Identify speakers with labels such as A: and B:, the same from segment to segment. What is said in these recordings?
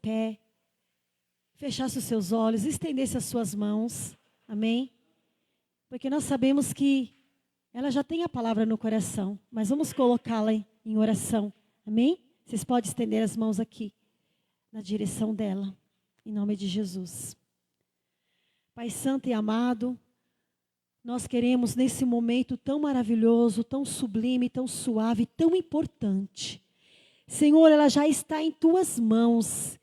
A: pé, fechasse os seus olhos, estendesse as suas mãos. Amém? Porque nós sabemos que ela já tem a palavra no coração, mas vamos colocá-la em oração. Amém? Vocês podem estender as mãos aqui, na direção dela, em nome de Jesus. Pai Santo e amado, nós queremos nesse momento tão maravilhoso, tão sublime, tão suave, tão importante. Senhor, ela já está em tuas mãos.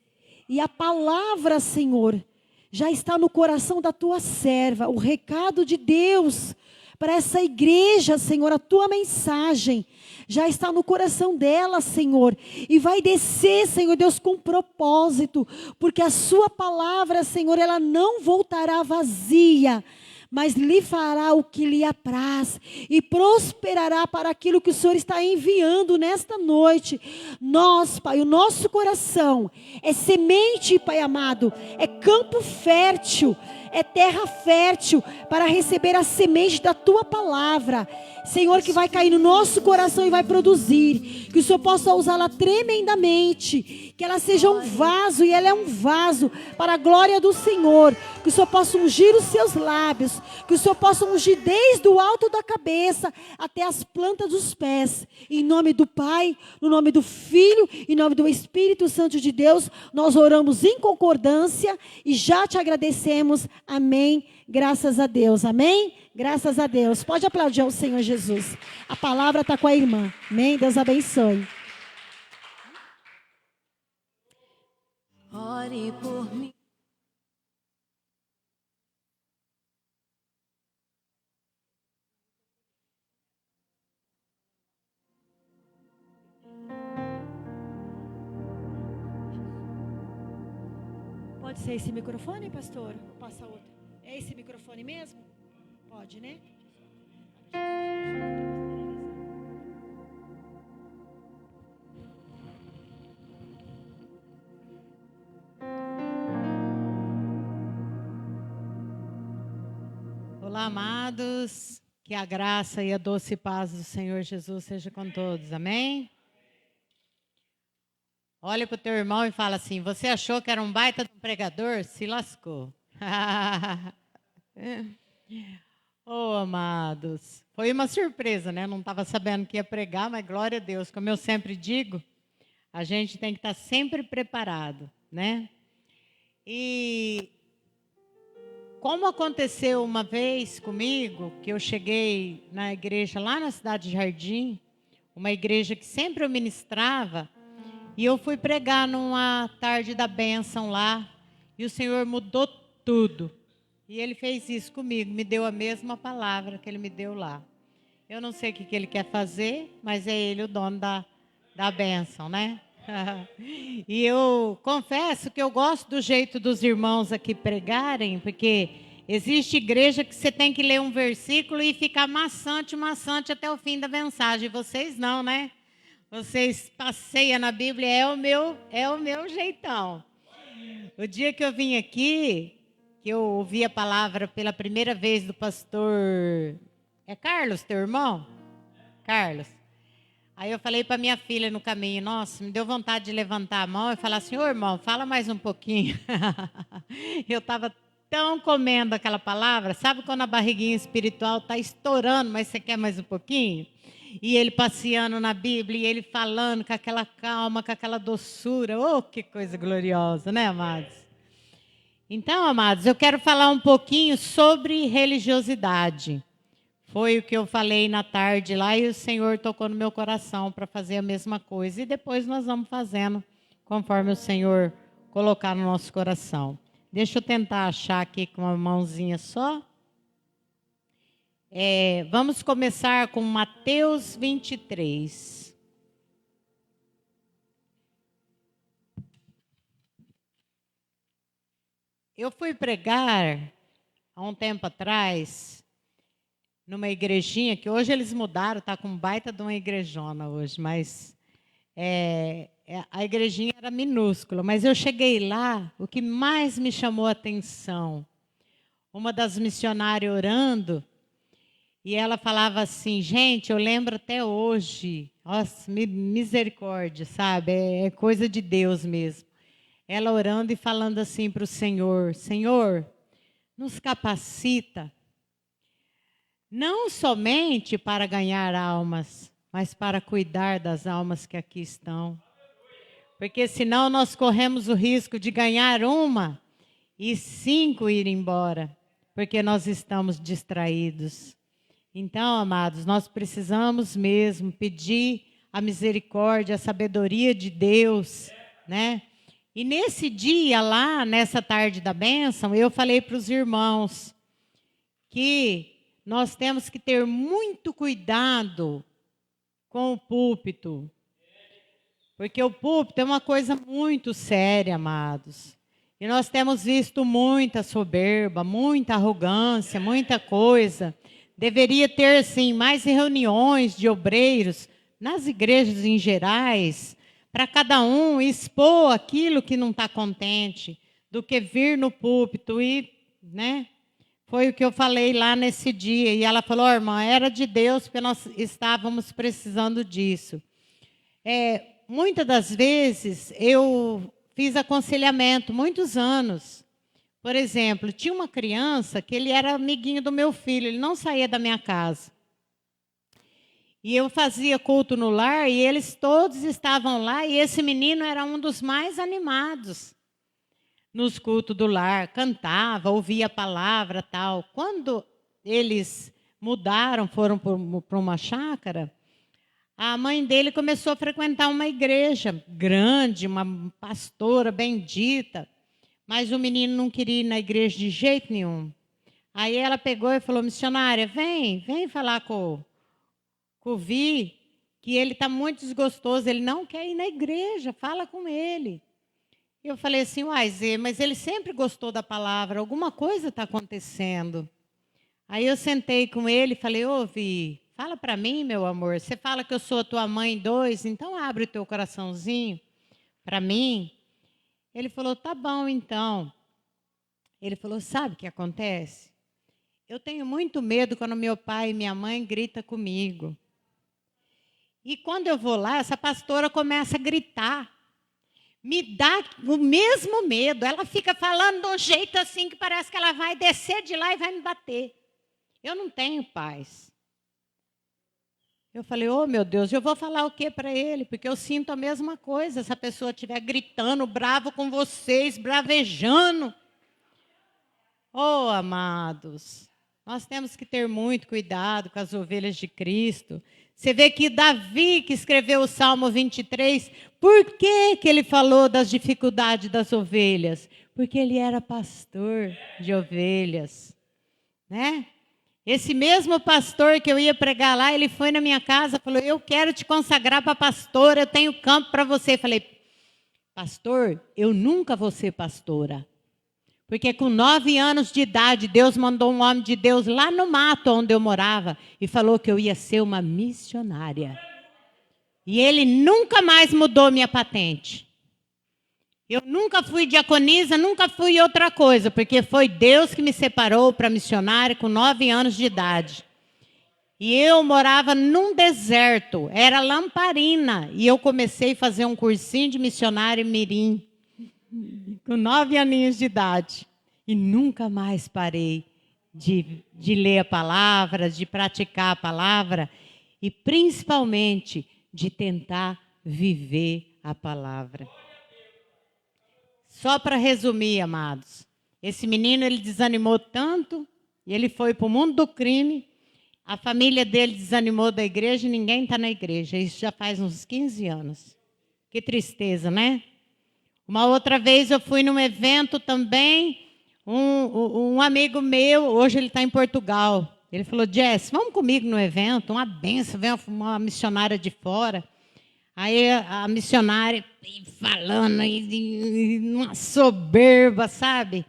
A: E a palavra, Senhor, já está no coração da tua serva. O recado de Deus para essa igreja, Senhor, a tua mensagem já está no coração dela, Senhor. E vai descer, Senhor Deus, com propósito. Porque a sua palavra, Senhor, ela não voltará vazia, mas lhe fará o que lhe apraz e prosperará para aquilo que o Senhor está enviando nesta noite. Nós, Pai, o nosso coração é semente, Pai amado, é campo fértil, é terra fértil para receber a semente da tua palavra, Senhor, que vai cair no nosso coração e vai produzir, que o Senhor possa usá-la tremendamente, que ela seja um vaso, e ela é um vaso para a glória do Senhor, que o Senhor possa ungir os seus lábios, que o Senhor possa ungir desde o alto da cabeça até as plantas dos pés, em nome do Pai, no nome do Filho, em nome do Espírito Santo de Deus, nós oramos em concordância e já te agradecemos, amém, graças a Deus, amém? Graças a Deus. Pode aplaudir ao Senhor Jesus. A palavra está com a irmã. Amém? Deus abençoe.
B: Ore por mim.
A: Pode ser esse microfone, pastor? Ou passa outro? É esse microfone mesmo? Pode, né?
C: Olá, amados. Que a graça e a doce paz do Senhor Jesus seja com todos. Amém? Olha para o teu irmão e fala assim: você achou que era um baita de um pregador? Se lascou. Oh, amados, foi uma surpresa, né? Não estava sabendo que ia pregar, mas glória a Deus. Como eu sempre digo, a gente tem que estar sempre preparado, né? E como aconteceu uma vez comigo, que eu cheguei na igreja lá na cidade de Jardim, uma igreja que sempre eu ministrava, e eu fui pregar numa tarde da bênção lá, e o Senhor mudou tudo. E Ele fez isso comigo, me deu a mesma palavra que Ele me deu lá. Eu não sei o que Ele quer fazer, mas é Ele o dono da bênção, né? E eu confesso que eu gosto do jeito dos irmãos aqui pregarem, porque existe igreja que você tem que ler um versículo e ficar maçante até o fim da mensagem. Vocês não, né? Vocês passeiam na Bíblia, é o meu jeitão. O dia que eu vim aqui, que eu ouvi a palavra pela primeira vez do pastor... É Carlos, teu irmão? Carlos. Aí eu falei para minha filha no caminho, nossa, me deu vontade de levantar a mão e falar assim, ô irmão, fala mais um pouquinho. Eu estava tão comendo aquela palavra, sabe quando a barriguinha espiritual está estourando, mas você quer mais um pouquinho? E ele passeando na Bíblia, e ele falando com aquela calma, com aquela doçura, oh, que coisa gloriosa, né, amados? Então, amados, eu quero falar um pouquinho sobre religiosidade. Foi o que eu falei na tarde lá e o Senhor tocou no meu coração para fazer a mesma coisa. E depois nós vamos fazendo conforme o Senhor colocar no nosso coração. Deixa eu tentar achar aqui com uma mãozinha só. Vamos começar com Mateus 23. Eu fui pregar há um tempo atrás numa igrejinha, que hoje eles mudaram, está com baita de uma igrejona hoje, mas a igrejinha era minúscula. Mas eu cheguei lá, o que mais me chamou a atenção, uma das missionárias orando, e ela falava assim, gente, eu lembro até hoje, nossa, misericórdia, sabe? É coisa de Deus mesmo. ela orando e falando assim para o Senhor: Senhor, nos capacita, não somente para ganhar almas, mas para cuidar das almas que aqui estão. Porque senão nós corremos o risco de ganhar uma e 5 ir embora, porque nós estamos distraídos. Então, amados, nós precisamos mesmo pedir a misericórdia, a sabedoria de Deus, né? E nesse dia lá, nessa tarde da bênção, eu falei para os irmãos que nós temos que ter muito cuidado com o púlpito. Porque o púlpito é uma coisa muito séria, amados. E nós temos visto muita soberba, muita arrogância, muita coisa. Deveria ter, sim, mais reuniões de obreiros nas igrejas em gerais, para cada um expor aquilo que não está contente, do que vir no púlpito. E, né, foi o que eu falei lá nesse dia. E ela falou: irmã, era de Deus, porque nós estávamos precisando disso. Muitas das vezes eu fiz aconselhamento, muitos anos. Por exemplo, tinha uma criança que ele era amiguinho do meu filho, ele não saía da minha casa. E eu fazia culto no lar e eles todos estavam lá, e esse menino era um dos mais animados nos cultos do lar, cantava, ouvia a palavra, tal. Quando eles mudaram, foram para uma chácara, a mãe dele começou a frequentar uma igreja grande, uma pastora bendita, mas o menino não queria ir na igreja de jeito nenhum. Aí ela pegou e falou: missionária, vem falar com o Vi, que ele está muito desgostoso, ele não quer ir na igreja, fala com ele. Eu falei assim: uai, Zê, mas ele sempre gostou da palavra, alguma coisa está acontecendo. Aí eu sentei com ele e falei: ô Vi, fala para mim, meu amor, você fala que eu sou a tua mãe 2, então abre o teu coraçãozinho para mim. Ele falou: tá bom, então. Ele falou: sabe o que acontece? Eu tenho muito medo quando meu pai e minha mãe gritam comigo. E quando eu vou lá, essa pastora começa a gritar. Me dá o mesmo medo. Ela fica falando de um jeito assim que parece que ela vai descer de lá e vai me bater. Eu não tenho paz. Eu falei: oh, meu Deus, eu vou falar o que para ele? Porque eu sinto a mesma coisa. Se a pessoa estiver gritando, bravo com vocês, bravejando. Oh, amados, nós temos que ter muito cuidado com as ovelhas de Cristo. Você vê que Davi, que escreveu o Salmo 23, por que ele falou das dificuldades das ovelhas? Porque ele era pastor de ovelhas, né? Esse mesmo pastor que eu ia pregar lá, ele foi na minha casa e falou: eu quero te consagrar para pastora, eu tenho campo para você. Eu falei: pastor, eu nunca vou ser pastora. Porque com 9 anos de idade, Deus mandou um homem de Deus lá no mato onde eu morava e falou que eu ia ser uma missionária. E ele nunca mais mudou minha patente. Eu nunca fui diaconisa, nunca fui outra coisa, porque foi Deus que me separou para missionária com 9 anos de idade. E eu morava num deserto, era Lamparina, e eu comecei a fazer um cursinho de missionário mirim, com 9 aninhos de idade. E nunca mais parei de ler a palavra, de praticar a palavra, e principalmente de tentar viver a palavra. Só para resumir, amados, esse menino ele desanimou tanto, e ele foi para o mundo do crime, a família dele desanimou da igreja e ninguém está na igreja. Isso já faz uns 15 anos. Que tristeza, né? Uma outra vez eu fui num evento também, um amigo meu, hoje ele está em Portugal, ele falou: Jess, vamos comigo no evento, uma benção, vem uma missionária de fora. Aí a missionária falando, uma soberba, sabe?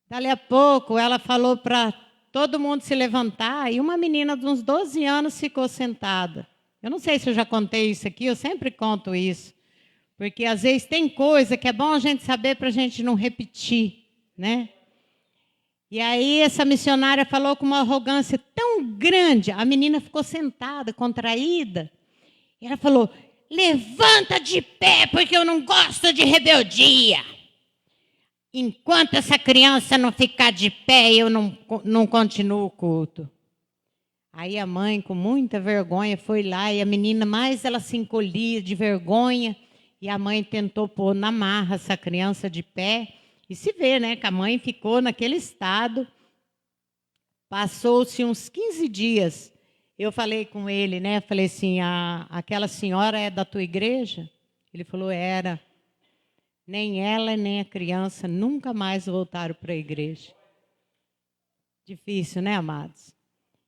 C: Dali a pouco ela falou para todo mundo se levantar e uma menina de uns 12 anos ficou sentada. Eu não sei se eu já contei isso aqui, eu sempre conto isso. Porque às vezes tem coisa que é bom a gente saber para a gente não repetir, né? E aí essa missionária falou com uma arrogância tão grande, a menina ficou sentada, contraída. E ela falou: levanta de pé, porque eu não gosto de rebeldia. Enquanto essa criança não ficar de pé, eu não continuo o culto. Aí a mãe, com muita vergonha, foi lá e a menina mais ela se encolhia de vergonha. E a mãe tentou pôr na marra essa criança de pé. E se vê, né, que a mãe ficou naquele estado. Passou-se uns 15 dias. Eu falei com ele, né? Falei assim, aquela senhora é da tua igreja? Ele falou, era. Nem ela, nem a criança nunca mais voltaram para a igreja. Difícil, né, amados?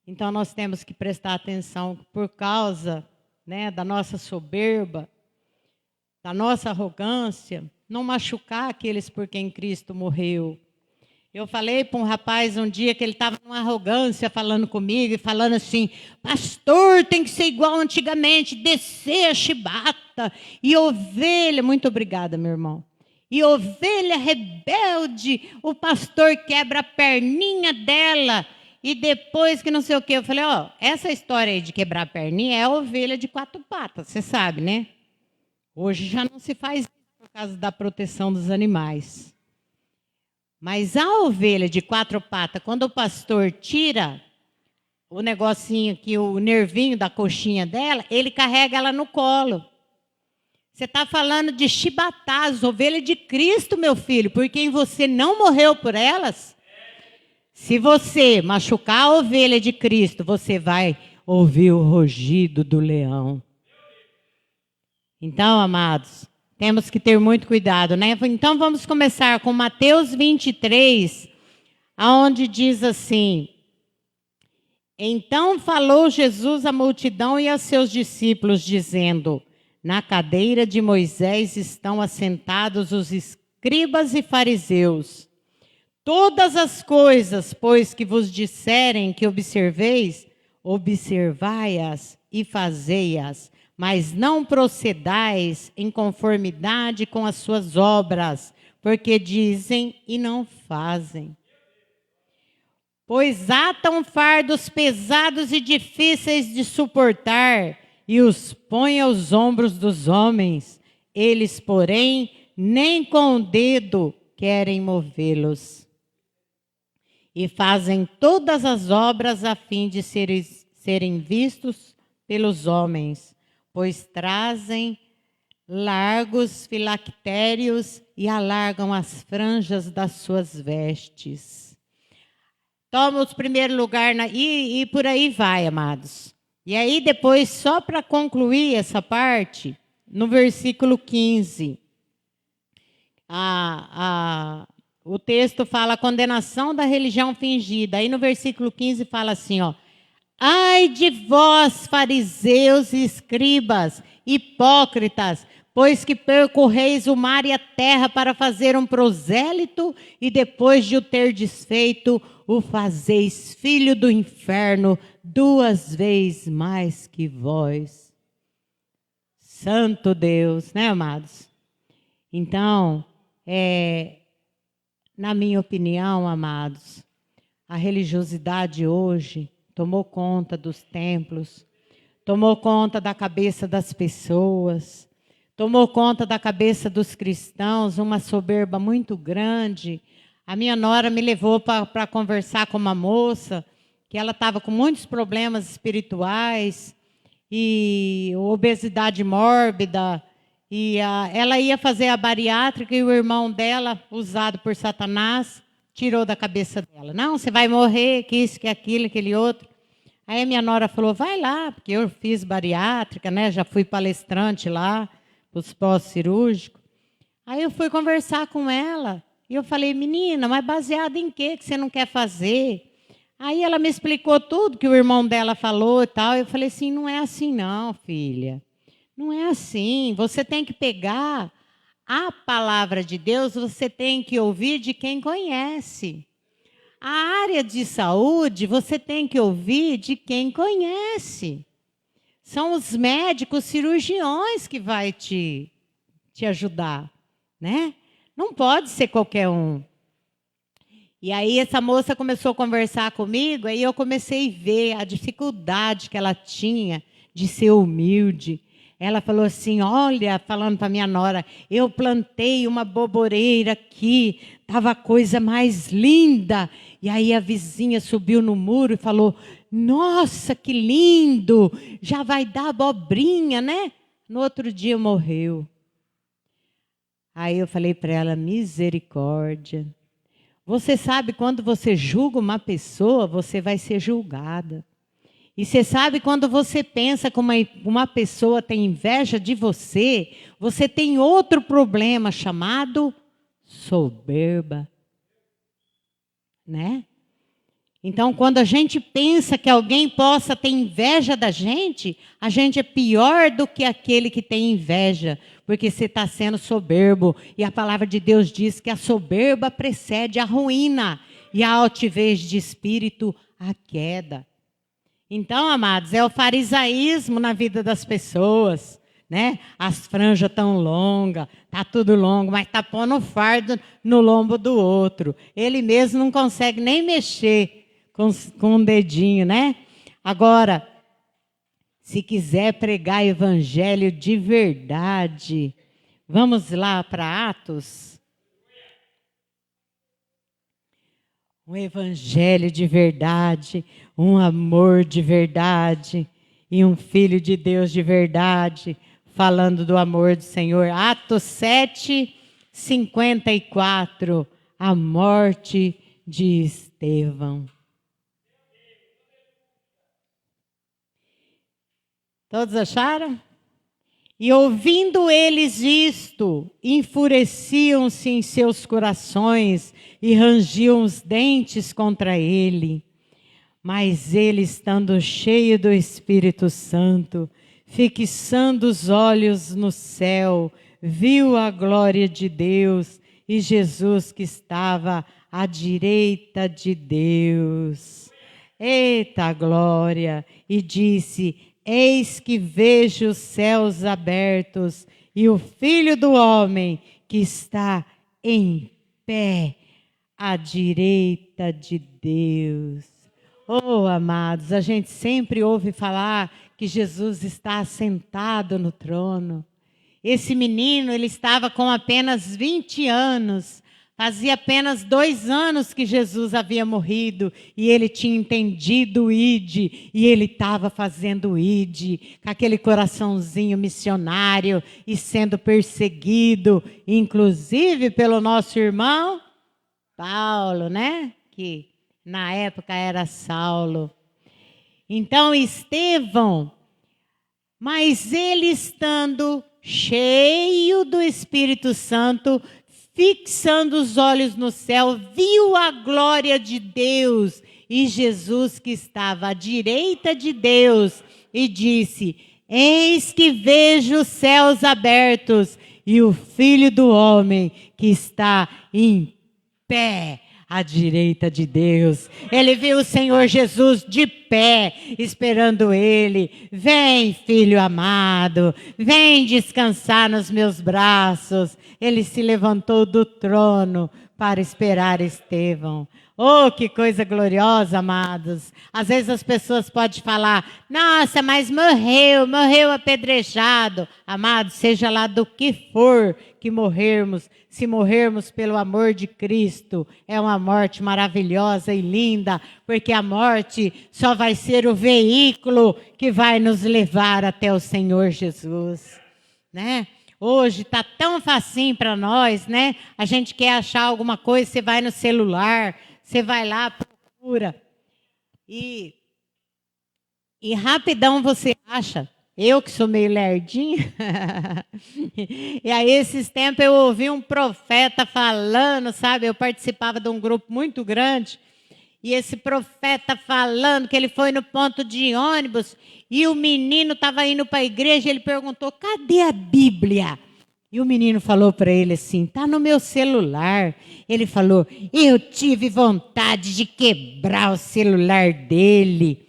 C: Então, nós temos que prestar atenção por causa, né, da nossa soberba, da nossa arrogância, não machucar aqueles por quem Cristo morreu. Eu falei para um rapaz um dia que ele estava numa arrogância falando comigo e falando assim, pastor, tem que ser igual antigamente, descer a chibata e ovelha, muito obrigada, meu irmão, e ovelha rebelde, o pastor quebra a perninha dela e depois que não sei o quê. Eu falei, ó, essa história aí de quebrar a perninha é a ovelha de 4 patas, você sabe, né? Hoje já não se faz isso por causa da proteção dos animais. Mas a ovelha de 4 patas, quando o pastor tira o negocinho aqui, o nervinho da coxinha dela, ele carrega ela no colo. Você está falando de chibatar as ovelhas de Cristo, meu filho, por quem você não morreu por elas. Se você machucar a ovelha de Cristo, você vai ouvir o rugido do leão. Então, amados, temos que ter muito cuidado, né? Então, vamos começar com Mateus 23, onde diz assim, então falou Jesus à multidão e aos seus discípulos, dizendo, na cadeira de Moisés estão assentados os escribas e fariseus. Todas as coisas, pois, que vos disserem que observeis, observai-as e fazei-as, mas não procedais em conformidade com as suas obras, porque dizem e não fazem. Pois atam fardos pesados e difíceis de suportar, e os põem aos ombros dos homens. Eles, porém, nem com o dedo querem movê-los. E fazem todas as obras a fim de serem vistos pelos homens, pois trazem largos filactérios e alargam as franjas das suas vestes. Toma o primeiro lugar, e por aí vai, amados. E aí depois, só para concluir essa parte, no versículo 15, o texto fala a condenação da religião fingida. Aí no versículo 15 fala assim, ó. Ai de vós, fariseus e escribas, hipócritas, pois que percorreis o mar e a terra para fazer um prosélito, e depois de o ter desfeito, o fazeis filho do inferno 2 vezes mais que vós. Santo Deus, né, amados? Então, na minha opinião, amados, a religiosidade hoje tomou conta dos templos, tomou conta da cabeça das pessoas, tomou conta da cabeça dos cristãos, uma soberba muito grande. A minha nora me levou para conversar com uma moça, que ela estava com muitos problemas espirituais, e obesidade mórbida, e ela ia fazer a bariátrica e o irmão dela, usado por Satanás, tirou da cabeça dela. Não, você vai morrer, que isso, que aquilo, aquele outro. Aí a minha nora falou, vai lá, porque eu fiz bariátrica, né? Já fui palestrante lá, os pós-cirúrgicos. Aí eu fui conversar com ela, e eu falei, menina, mas baseado em quê que você não quer fazer? Aí ela me explicou tudo que o irmão dela falou e tal. Eu falei assim, não é assim não, filha. Não é assim. Você tem que pegar a palavra de Deus, você tem que ouvir de quem conhece. A área de saúde, você tem que ouvir de quem conhece. São os médicos, cirurgiões que vai te ajudar, né? Não pode ser qualquer um. E aí essa moça começou a conversar comigo, aí eu comecei a ver a dificuldade que ela tinha de ser humilde. Ela falou assim, olha, falando para minha nora, eu plantei uma boboreira aqui, estava a coisa mais linda. E aí a vizinha subiu no muro e falou, nossa, que lindo, já vai dar abobrinha, né? No outro dia morreu. Aí eu falei para ela, misericórdia. Você sabe, quando você julga uma pessoa, você vai ser julgada. E você sabe, quando você pensa que uma pessoa tem inveja de você, você tem outro problema chamado soberba. Né? Então, quando a gente pensa que alguém possa ter inveja da gente, a gente é pior do que aquele que tem inveja, porque você está sendo soberbo. E a palavra de Deus diz que a soberba precede a ruína e a altivez de espírito a queda. Então, amados, é o farisaísmo na vida das pessoas, né? As franjas tão longas, tá tudo longo, mas tá pondo o fardo no lombo do outro. Ele mesmo não consegue nem mexer com um dedinho, né? Agora, se quiser pregar evangelho de verdade, vamos lá para Atos. Um evangelho de verdade, um amor de verdade e um filho de Deus de verdade, falando do amor do Senhor. Atos 7:54, a morte de Estevão. Todos acharam? E ouvindo eles isto, enfureciam-se em seus corações e rangiam os dentes contra ele. Mas ele, estando cheio do Espírito Santo, fixando os olhos no céu, viu a glória de Deus e Jesus que estava à direita de Deus. Eita glória! E disse, eis que vejo os céus abertos e o Filho do Homem que está em pé à direita de Deus. Oh, amados, a gente sempre ouve falar que Jesus está sentado no trono. Esse menino, ele estava com apenas 20 anos. Fazia apenas 2 anos que Jesus havia morrido e ele tinha entendido o ID e ele estava fazendo o ID com aquele coraçãozinho missionário e sendo perseguido, inclusive pelo nosso irmão Paulo, né? Que na época era Saulo. Então Estevão, mas ele estando cheio do Espírito Santo, fixando os olhos no céu, viu a glória de Deus e Jesus que estava à direita de Deus e disse, eis que vejo os céus abertos e o Filho do Homem que está em pé à direita de Deus. Ele viu o Senhor Jesus de pé, esperando ele. Vem, filho amado, vem descansar nos meus braços. Ele se levantou do trono para esperar Estevão. Oh, que coisa gloriosa, amados. Às vezes as pessoas podem falar, nossa, mas morreu apedrejado. Amados, seja lá do que for que morrermos, se morrermos pelo amor de Cristo, é uma morte maravilhosa e linda, porque a morte só vai ser o veículo que vai nos levar até o Senhor Jesus, né? Hoje está tão facinho para nós, né? A gente quer achar alguma coisa, você vai no celular, você vai lá, procura. E rapidão você acha. Eu que sou meio lerdinha. E aí, esses tempos, eu ouvi um profeta falando, sabe? Eu participava de um grupo muito grande. E esse profeta falando que ele foi no ponto de ônibus e o menino estava indo para a igreja, ele perguntou, cadê a Bíblia? E o menino falou para ele assim, está no meu celular. Ele falou, eu tive vontade de quebrar o celular dele.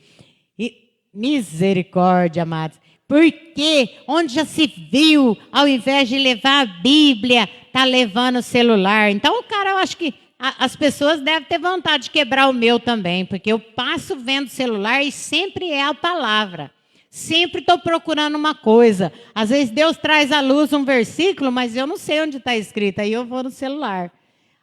C: E, misericórdia, amados. Porque onde já se viu, ao invés de levar a Bíblia, está levando o celular. Então o cara, eu acho que as pessoas devem ter vontade de quebrar o meu também, porque eu passo vendo o celular e sempre é a palavra. Sempre estou procurando uma coisa. Às vezes Deus traz à luz um versículo, mas eu não sei onde está escrito. Aí eu vou no celular.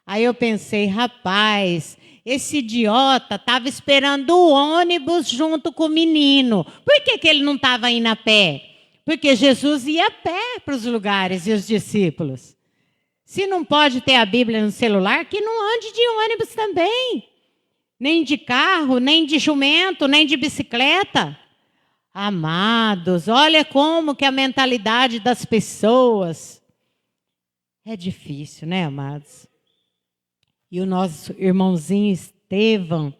C: Aí eu pensei, rapaz, esse idiota estava esperando o ônibus junto com o menino. Por que ele não estava indo a pé? Porque Jesus ia a pé para os lugares e os discípulos. Se não pode ter a Bíblia no celular, que não ande de ônibus também. Nem de carro, nem de jumento, nem de bicicleta. Amados, olha como que a mentalidade das pessoas é difícil, né, amados? E o nosso irmãozinho Estevão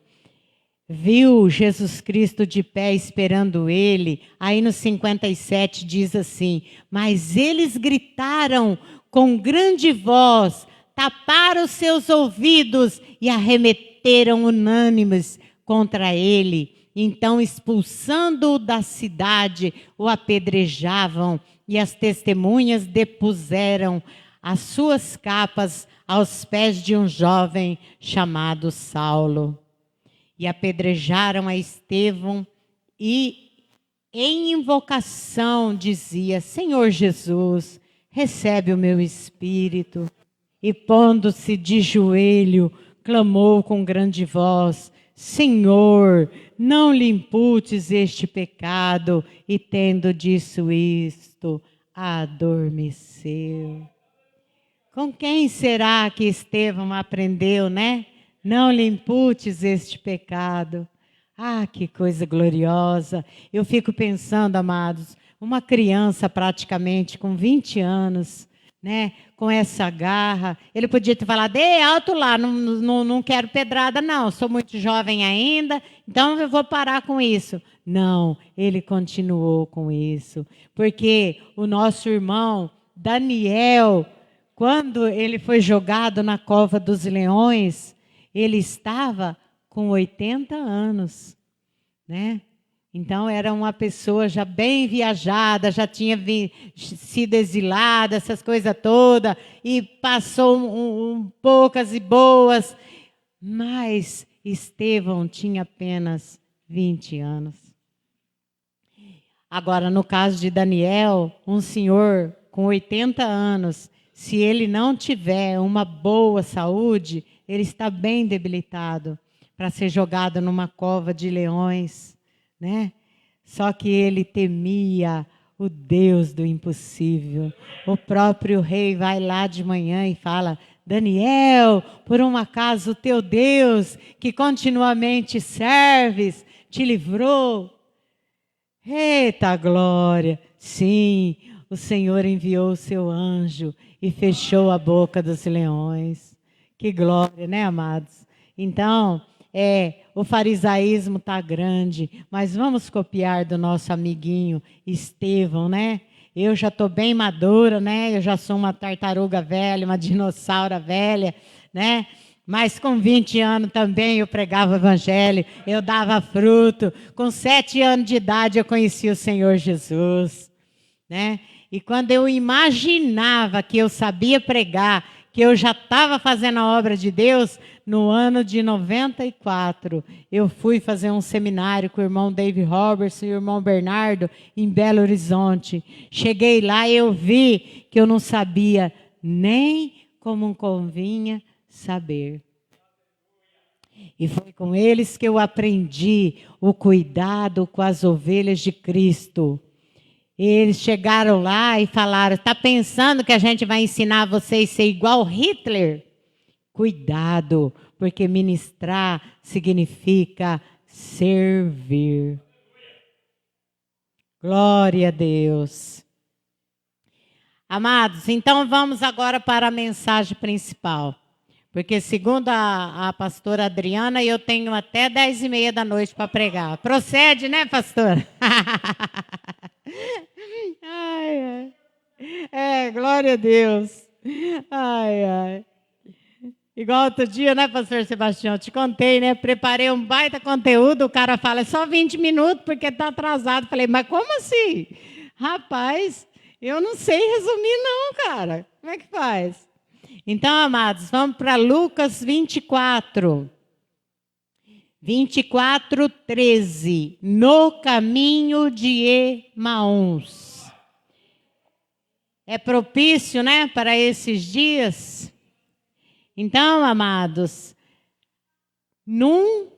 C: viu Jesus Cristo de pé esperando ele. Aí no 57 diz assim: mas eles gritaram com grande voz, taparam os seus ouvidos e arremeteram unânimes contra ele. Então, expulsando-o da cidade, o apedrejavam, e as testemunhas depuseram as suas capas aos pés de um jovem chamado Saulo. E apedrejaram a Estevão, e em invocação dizia: Senhor Jesus, recebe o meu espírito. E pondo-se de joelho, clamou com grande voz: Senhor, não lhe imputes este pecado. E tendo dito isto, adormeceu. Com quem será que Estevão aprendeu, né? Não lhe imputes este pecado. Ah, que coisa gloriosa. Eu fico pensando, amados, uma criança praticamente com 20 anos, né? Com essa garra, ele podia ter falado: ei, alto lá, não quero pedrada não, sou muito jovem ainda, então eu vou parar com isso. Não, ele continuou com isso, porque o nosso irmão Daniel, quando ele foi jogado na cova dos leões, ele estava com 80 anos, né? Então, era uma pessoa já bem viajada, já tinha sido exilada, essas coisas todas, e passou poucas e boas. Mas Estevão tinha apenas 20 anos. Agora, no caso de Daniel, um senhor com 80 anos, se ele não tiver uma boa saúde, ele está bem debilitado para ser jogado numa cova de leões, né? Só que ele temia o Deus do impossível. O próprio rei vai lá de manhã e fala: Daniel, por um acaso o teu Deus, que continuamente serves, te livrou? Eita glória! Sim, o Senhor enviou o seu anjo e fechou a boca dos leões. Que glória, né, amados? Então, o farisaísmo está grande, mas vamos copiar do nosso amiguinho Estevão, né? Eu já estou bem madura, né? Eu já sou uma tartaruga velha, uma dinossauro velha, né? Mas com 20 anos também eu pregava o evangelho, eu dava fruto. Com 7 anos de idade eu conheci o Senhor Jesus, né? E quando eu imaginava que eu sabia pregar, que eu já estava fazendo a obra de Deus, no ano de 94, eu fui fazer um seminário com o irmão David Roberts e o irmão Bernardo em Belo Horizonte. Cheguei lá e eu vi que eu não sabia nem como convinha saber. E foi com eles que eu aprendi o cuidado com as ovelhas de Cristo. Eles chegaram lá e falaram: está pensando que a gente vai ensinar vocês a ser igual Hitler? Cuidado, porque ministrar significa servir. Glória a Deus. Amados, então vamos agora para a mensagem principal. Porque segundo a pastora Adriana, eu tenho até 10h30 da noite para pregar. Procede, né, pastora? Ai, ai. Glória a Deus. Ai, ai. Igual outro dia, né, pastor Sebastião? Te contei, né? Preparei um baita conteúdo, o cara fala: é só 20 minutos porque está atrasado. Falei: mas como assim? Rapaz, eu não sei resumir não, cara. Como é que faz? Então, amados, vamos para Lucas 24. 24:13, no caminho de Emaús. É propício, né, para esses dias? Então, amados, num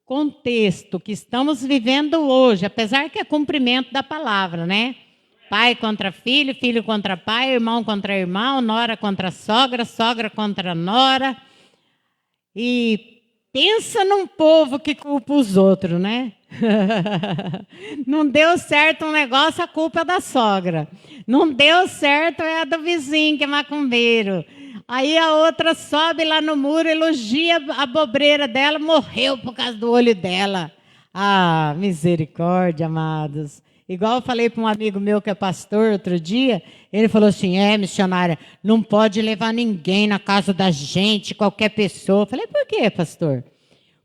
C: contexto que estamos vivendo hoje, apesar que é cumprimento da palavra, né? Pai contra filho, filho contra pai, irmão contra irmão, nora contra sogra, sogra contra nora. E pensa num povo que culpa os outros, né? Não deu certo um negócio, a culpa é da sogra. Não deu certo, é a do vizinho, que é macumbeiro. Aí a outra sobe lá no muro, elogia a bobreira dela, morreu por causa do olho dela. Ah, misericórdia, amados. Igual eu falei para um amigo meu que é pastor outro dia, ele falou assim, missionária, não pode levar ninguém na casa da gente, qualquer pessoa. Eu falei, por quê, pastor?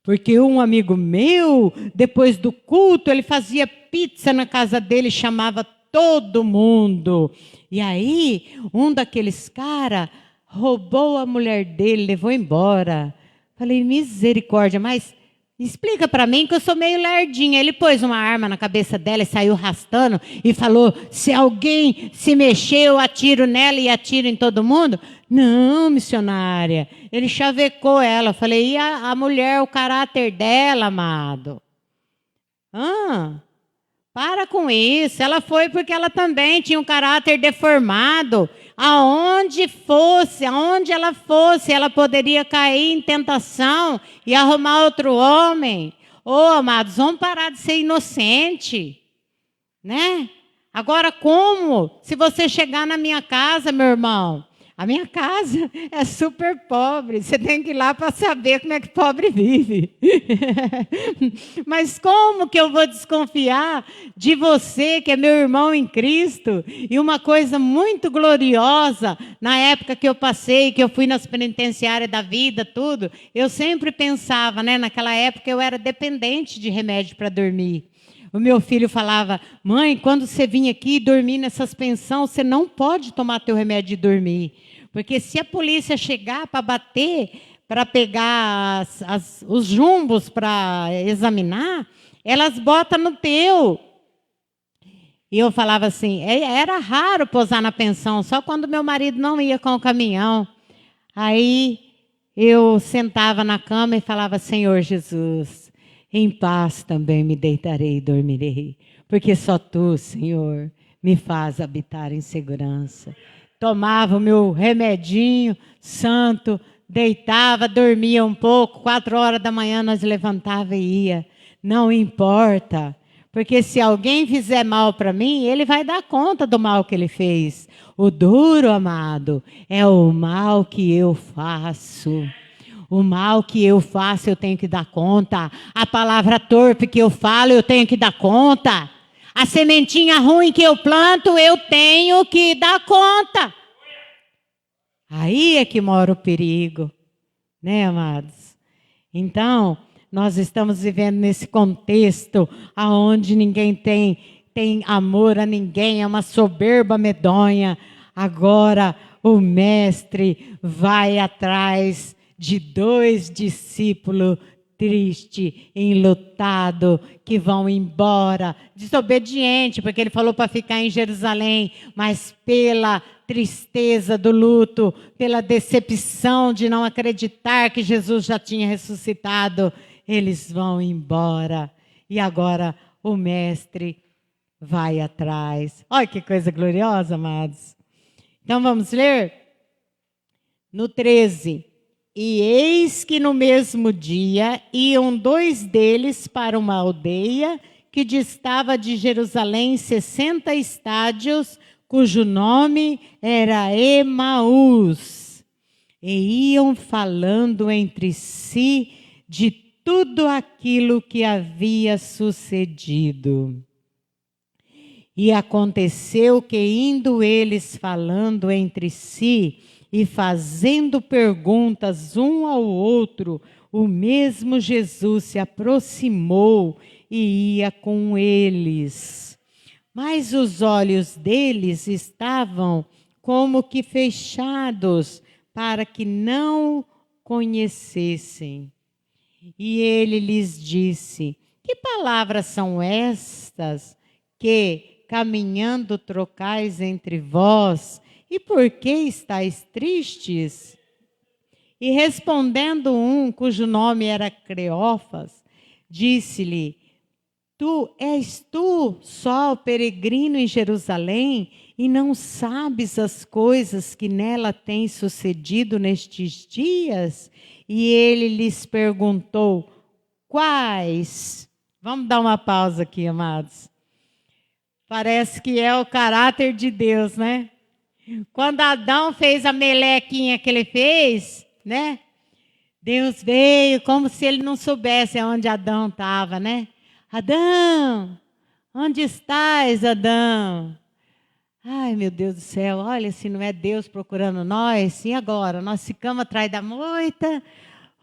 C: Porque um amigo meu, depois do culto, ele fazia pizza na casa dele, chamava todo mundo. E aí, um daqueles caras roubou a mulher dele, levou embora. Falei, misericórdia, mas explica para mim que eu sou meio lerdinha. Ele pôs uma arma na cabeça dela e saiu arrastando e falou, se alguém se mexer, eu atiro nela e atiro em todo mundo. Não, missionária. Ele chavecou ela. Falei, e a mulher, o caráter dela, amado? Para com isso. Ela foi porque ela também tinha um caráter deformado. Aonde ela fosse, ela poderia cair em tentação e arrumar outro homem. Amados, vamos parar de ser inocente, né? Agora, como? Se você chegar na minha casa, meu irmão, a minha casa é super pobre. Você tem que ir lá para saber como é que pobre vive. Mas como que eu vou desconfiar de você, que é meu irmão em Cristo? E uma coisa muito gloriosa, na época que eu passei, que eu fui nas penitenciárias da vida, tudo, eu sempre pensava, né? Naquela época eu era dependente de remédio para dormir. O meu filho falava, mãe, quando você vir aqui dormir nessas pensões, você não pode tomar teu remédio de dormir. Porque se a polícia chegar para bater, para pegar os jumbos para examinar, elas botam no teu. E eu falava assim, era raro posar na pensão, só quando meu marido não ia com o caminhão. Aí eu sentava na cama e falava, Senhor Jesus, em paz também me deitarei e dormirei, porque só Tu, Senhor, me faz habitar em segurança. Tomava o meu remedinho santo, deitava, dormia um pouco, 4 horas da manhã nós levantava e ia. Não importa, porque se alguém fizer mal para mim, ele vai dar conta do mal que ele fez. O duro, amado, é o mal que eu faço. O mal que eu faço, eu tenho que dar conta. A palavra torpe que eu falo, eu tenho que dar conta. A sementinha ruim que eu planto, eu tenho que dar conta. Aí é que mora o perigo, né, amados? Então, nós estamos vivendo nesse contexto onde ninguém tem amor a ninguém, é uma soberba medonha. Agora o mestre vai atrás de 2 discípulos tristes, enlutados, que vão embora, desobediente, porque ele falou para ficar em Jerusalém, mas pela tristeza do luto, pela decepção de não acreditar que Jesus já tinha ressuscitado, eles vão embora. E agora o mestre vai atrás. Olha que coisa gloriosa, amados. Então vamos ler? No 13. E eis que no mesmo dia iam 2 deles para uma aldeia que distava de Jerusalém 60 estádios, cujo nome era Emaús. E iam falando entre si de tudo aquilo que havia sucedido. E aconteceu que, indo eles falando entre si e fazendo perguntas um ao outro, o mesmo Jesus se aproximou e ia com eles. Mas os olhos deles estavam como que fechados, para que não conhecessem. E ele lhes disse: que palavras são estas que, caminhando, trocais entre vós? E por que estáis tristes? E respondendo um, cujo nome era Cleófas, disse-lhe: és tu só peregrino em Jerusalém e não sabes as coisas que nela têm sucedido nestes dias? E ele lhes perguntou: quais? Vamos dar uma pausa aqui, amados. Parece que é o caráter de Deus, né? Quando Adão fez a melequinha que ele fez, né? Deus veio como se ele não soubesse onde Adão estava, né? Adão, onde estás, Adão? Ai, meu Deus do céu, olha, se não é Deus procurando nós, e agora? Nós ficamos atrás da moita,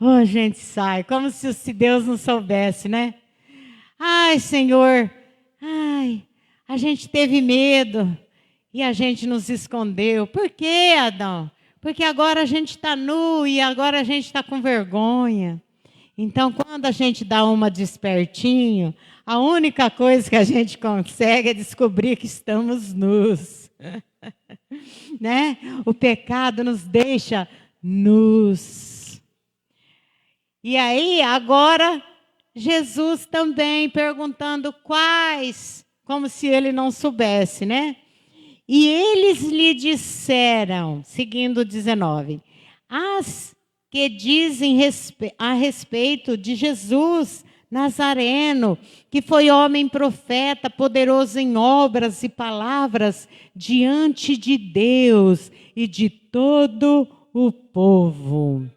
C: ou a gente sai, como se Deus não soubesse, né? Ai, Senhor, ai, a gente teve medo e a gente nos escondeu. Por quê, Adão? Porque agora a gente está nu e agora a gente está com vergonha. Então, quando a gente dá uma despertinho, a única coisa que a gente consegue é descobrir que estamos nus. Né? O pecado nos deixa nus. E aí, agora, Jesus também perguntando quais, como se ele não soubesse, né? E eles lhe disseram, seguindo o 19, as que dizem a respeito de Jesus Nazareno, que foi homem profeta, poderoso em obras e palavras diante de Deus e de todo o povo.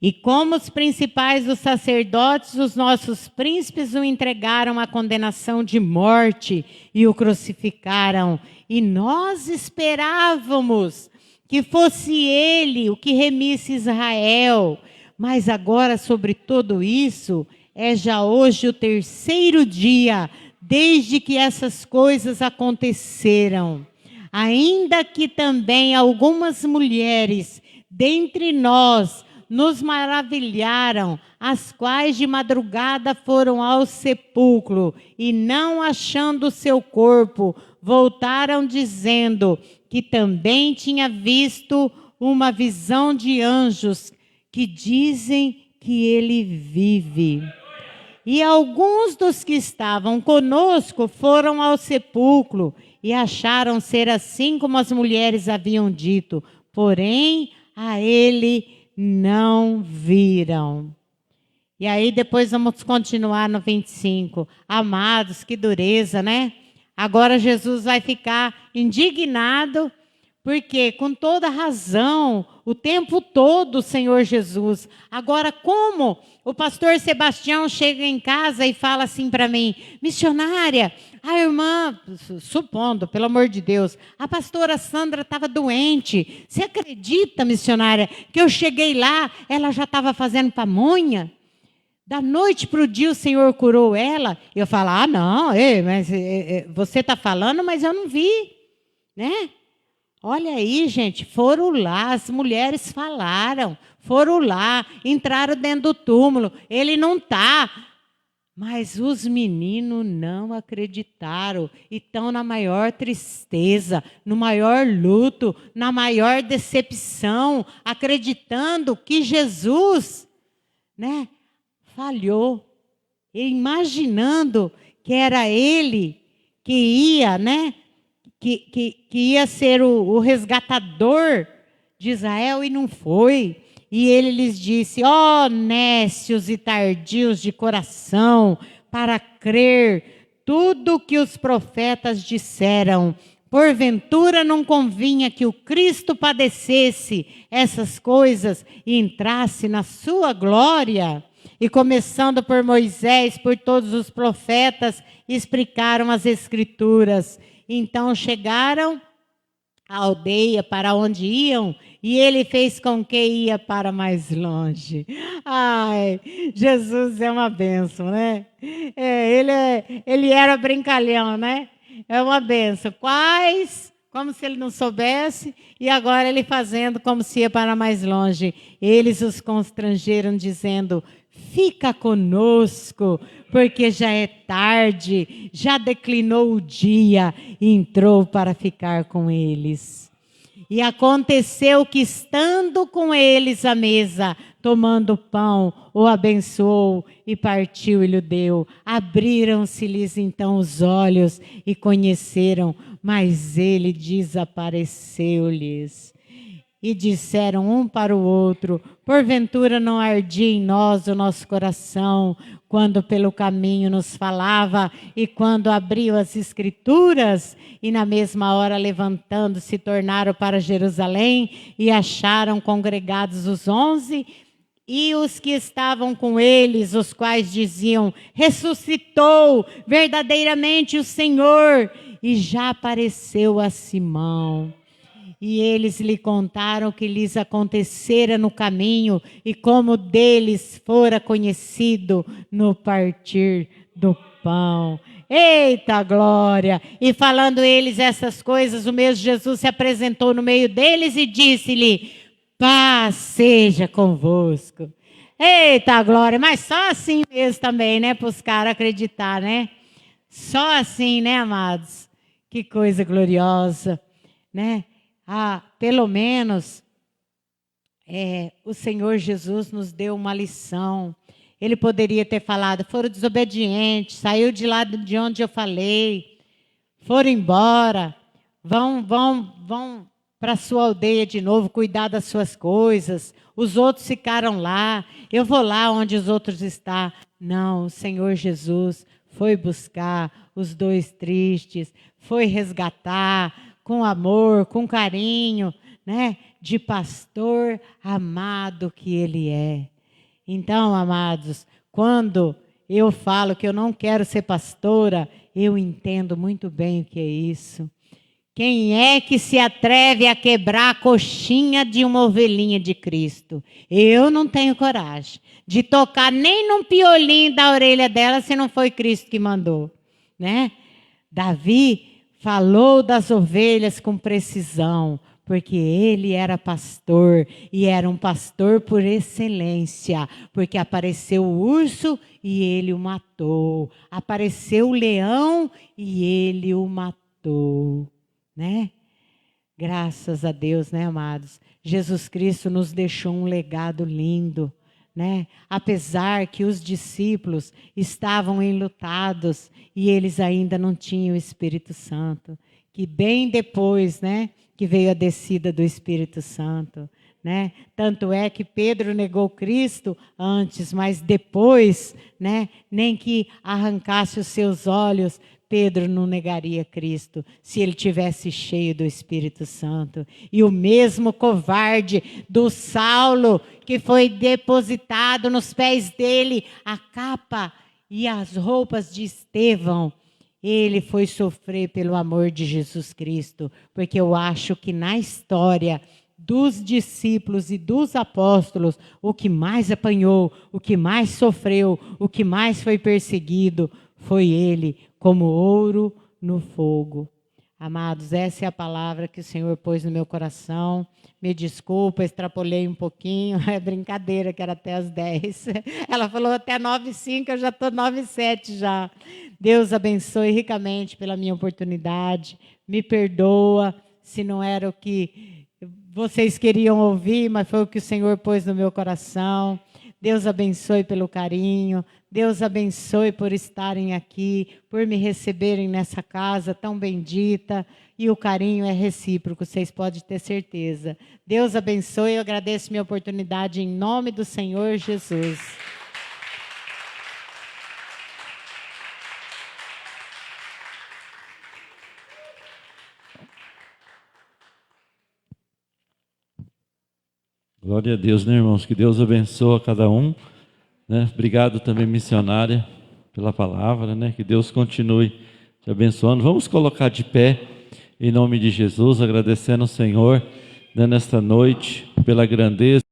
C: E como os principais dos sacerdotes, os nossos príncipes o entregaram à condenação de morte e o crucificaram. E nós esperávamos que fosse ele o que remisse Israel. Mas agora, sobre tudo isso, é já hoje o 3º dia, desde que essas coisas aconteceram. Ainda que também algumas mulheres dentre nós nos maravilharam, as quais de madrugada foram ao sepulcro e não achando seu corpo, voltaram dizendo que também tinha visto uma visão de anjos que dizem que ele vive. E alguns dos que estavam conosco foram ao sepulcro e acharam ser assim como as mulheres haviam dito, porém a ele não viram. E aí depois vamos continuar no 25. Amados, que dureza, né? Agora Jesus vai ficar indignado, porque com toda razão, o tempo todo o Senhor Jesus. Agora, como o pastor Sebastião chega em casa e fala assim para mim, missionária, a irmã, supondo, pelo amor de Deus, a pastora Sandra estava doente. Você acredita, missionária, que eu cheguei lá, ela já estava fazendo pamonha? Da noite para o dia o Senhor curou ela. Eu falo, não, mas você está falando, mas eu não vi, né? Olha aí, gente, foram lá, as mulheres falaram, foram lá, entraram dentro do túmulo, ele não está. Mas os meninos não acreditaram e estão na maior tristeza, no maior luto, na maior decepção, acreditando que Jesus, né, falhou, imaginando que era ele que ia, né, que ia ser o resgatador de Israel e não foi. E ele lhes disse, nécios e tardios de coração, para crer tudo o que os profetas disseram. Porventura não convinha que o Cristo padecesse essas coisas e entrasse na sua glória? E começando por Moisés, por todos os profetas, explicaram as Escrituras. Então chegaram à aldeia para onde iam, e ele fez com que ia para mais longe. Ai, Jesus é uma bênção, né? Ele era brincalhão, né? É uma bênção. Quais? Como se ele não soubesse, e agora ele fazendo como se ia para mais longe. Eles os constrangeram, dizendo, fica conosco, porque já é tarde, já declinou o dia e entrou para ficar com eles. E aconteceu que, estando com eles à mesa, tomando pão, o abençoou e partiu e lhe deu. Abriram-se-lhes então os olhos e conheceram, mas ele desapareceu-lhes. E disseram um para o outro: porventura não ardia em nós o nosso coração, quando pelo caminho nos falava e quando abriu as Escrituras? E na mesma hora, levantando-se, tornaram para Jerusalém e acharam congregados os 11 e os que estavam com eles, os quais diziam: ressuscitou verdadeiramente o Senhor e já apareceu a Simão. E eles lhe contaram o que lhes acontecera no caminho e como deles fora conhecido no partir do pão. Eita glória! E falando eles essas coisas, o mesmo Jesus se apresentou no meio deles e disse-lhe: paz seja convosco. Eita glória! Mas só assim mesmo também, né? Para os caras acreditar, né? Só assim, né, amados? Que coisa gloriosa, né? Pelo menos o Senhor Jesus nos deu uma lição. Ele poderia ter falado: foram desobedientes, saiu de lá de onde eu falei, foram embora, vão para a sua aldeia de novo, cuidar das suas coisas. Os outros ficaram lá, eu vou lá onde os outros estão. Não, o Senhor Jesus foi buscar os dois tristes, foi resgatar com amor, com carinho, né? De pastor amado que ele é. Então, amados, quando eu falo que eu não quero ser pastora, eu entendo muito bem o que é isso. Quem é que se atreve a quebrar a coxinha de uma ovelhinha de Cristo? Eu não tenho coragem de tocar nem num piolinho da orelha dela se não foi Cristo que mandou, né? Davi falou das ovelhas com precisão, porque ele era pastor e era um pastor por excelência, porque apareceu o urso e ele o matou, apareceu o leão e ele o matou, né? Graças a Deus, né, amados? Jesus Cristo nos deixou um legado lindo, né? Apesar que os discípulos estavam enlutados e eles ainda não tinham o Espírito Santo, que bem depois, né, que veio a descida do Espírito Santo, né? Tanto é que Pedro negou Cristo antes, mas depois, né, nem que arrancasse os seus olhos, Pedro não negaria Cristo se ele tivesse cheio do Espírito Santo. E o mesmo covarde do Saulo, que foi depositado nos pés dele a capa e as roupas de Estevão, ele foi sofrer pelo amor de Jesus Cristo, porque eu acho que na história dos discípulos e dos apóstolos, o que mais apanhou, o que mais sofreu, o que mais foi perseguido, foi ele, como ouro no fogo. Amados, essa é a palavra que o Senhor pôs no meu coração. Me desculpa, extrapolei um pouquinho. É brincadeira, que era até as 10. Ela falou até 9h05, eu já estou 9h07 já. Deus abençoe ricamente pela minha oportunidade. Me perdoa se não era o que vocês queriam ouvir, mas foi o que o Senhor pôs no meu coração. Deus abençoe pelo carinho. Deus abençoe por estarem aqui, por me receberem nessa casa tão bendita. E o carinho é recíproco, vocês podem ter certeza. Deus abençoe, eu agradeço minha oportunidade em nome do Senhor Jesus.
B: Glória a Deus, né, irmãos? Que Deus abençoe a cada um, né? Obrigado também, missionária, pela palavra, né? Que Deus continue te abençoando. Vamos colocar de pé, em nome de Jesus, agradecendo ao Senhor, né, nesta noite, pela grandeza.